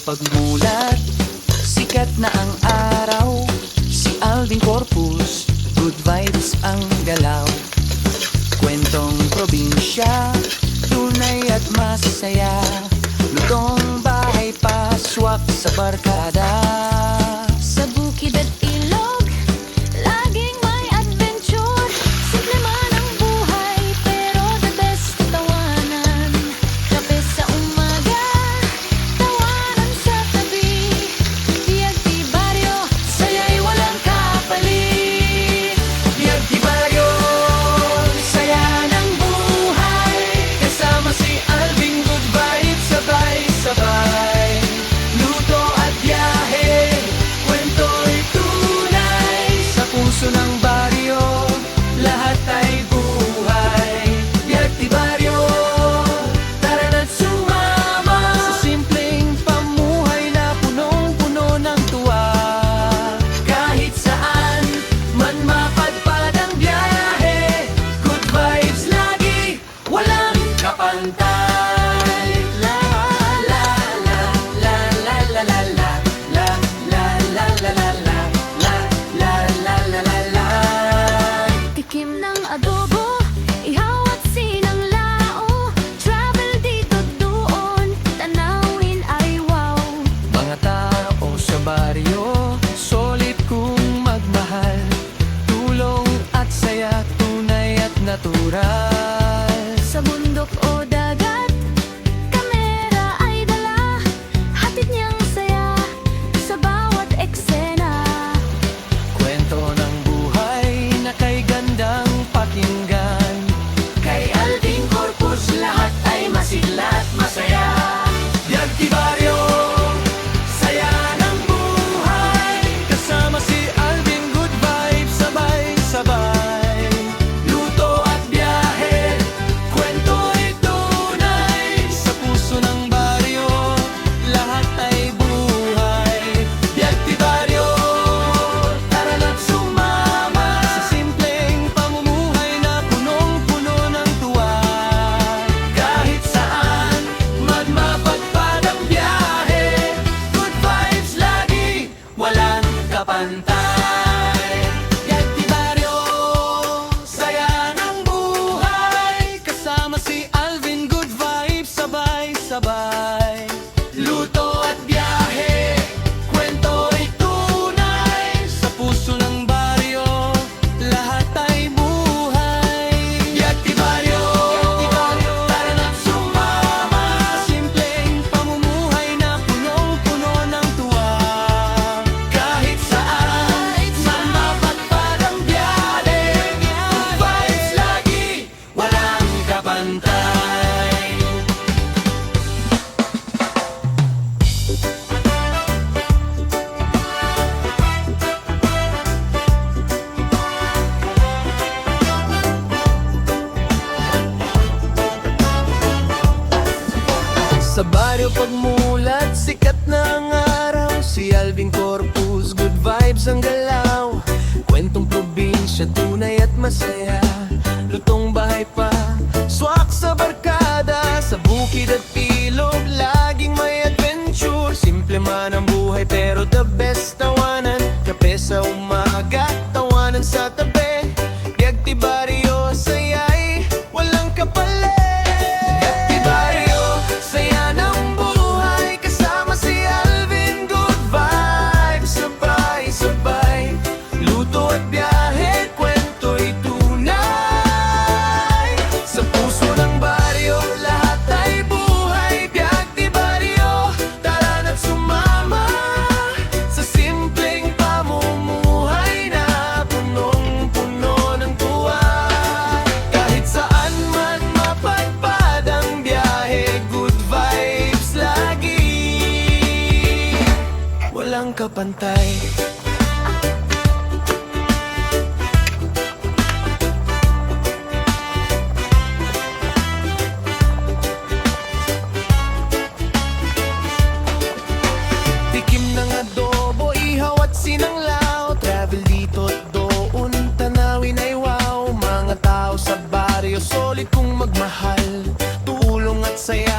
pagmulat, sikat na ang araw. Si Alvin Corpus, good vibes ang galaw. Kwentong probinsya, tunay at masaya. Lutong bahay, paswak sa barkada. Sa bukid at ilog, laging may adventure. Simple man ang buhay, pero the best tawanan. Kape sa umaga, tawanan sa tabi. Biyag di baryo, saya'y walang kapalit. Biyag di baryo, saya ng buhay. Kasama si Alvin, good vibes, sabay-sabay. Luto at biyahe, kwento'y tunay. Sa puso ng baryo, lahat ay buhay. Biyag di baryo, tara na't sumama. Sa simpleng pamuhay na punong-puno ng tuwa. Kahit saan man mapadpad ang biyahe, good vibes lagi, walang kapantay. La la la la la la la la la la la la la la la la la la la la. Tikim ng adobo, ihaw at sinanglao. Travel dito doon, tanawin ay wow. Mga tao sa baryo, solid kung magmahal. Tulong at saya, tunay at natural. Sa bundok o dagat, kamera ay dala. Hatid niyang saya sa bawat eksena. Kwento ng buhay na kay gandang pakinggan. Kay Alvin Corpus lahat ay masigla at masaya. Biyag di baryo, saya ng buhay. Kasama si Alvin, good vibes, sabay-sabay. Luto at biyahe, kwento'y tunay. Sa puso ng baryo, lahat ay buhay. Biyag di baryo, tara na't sumama. Sa simpleng pamumuhay na punong-puno ng tuwa. Kahit saan man mapadpad ang biyahe, good vibes lagi, walang kapantay. Biyag di baryo, saya ng buhay. Kasama si Alvin, good vibes, sabay-sabay. Luto at biyahe, kwento'y tunay. Sa puso ng baryo, lahat ay buhay. Biyag di baryo, tara na't sumama. Sa simpleng pamumuhay na punong-puno ng tuwa. Kahit saan man mapadpad ang biyahe, good vibes lagi, walang kapantay. Sa baryo pagmulat, sikat na ang araw. Si Alvin Corpus, good vibes ang galaw. Kwentong probinsya, tunay at masaya. Lutong bahay pa, swak sa barkada. Sa bukid at ilog, laging may adventure. Simple man ang buhay pero the best tawanan. Kape sa umaga, tawanan sa tabi. Biyag di baryo, saya'y walang kapalit. Biyag di baryo, saya ng buhay. Kasama si Alvin, good vibes, sabay-sabay. Luto at biyahe, kwento'y tunay. Sa puso ng baryo, lahat ay buhay. Biyag di baryo, tara na't sumama. Sa simpleng pamumuhay na punong-puno ng tuwa. Kahit saan man mapadpad ang biyahe, good vibes lagi, walang kapantay. Tikim ng adobo, ihaw at sinanglaw. Travel dito at doon, tanawin ay wow. Mga tao sa baryo, solid kung magmahal. Tulong at saya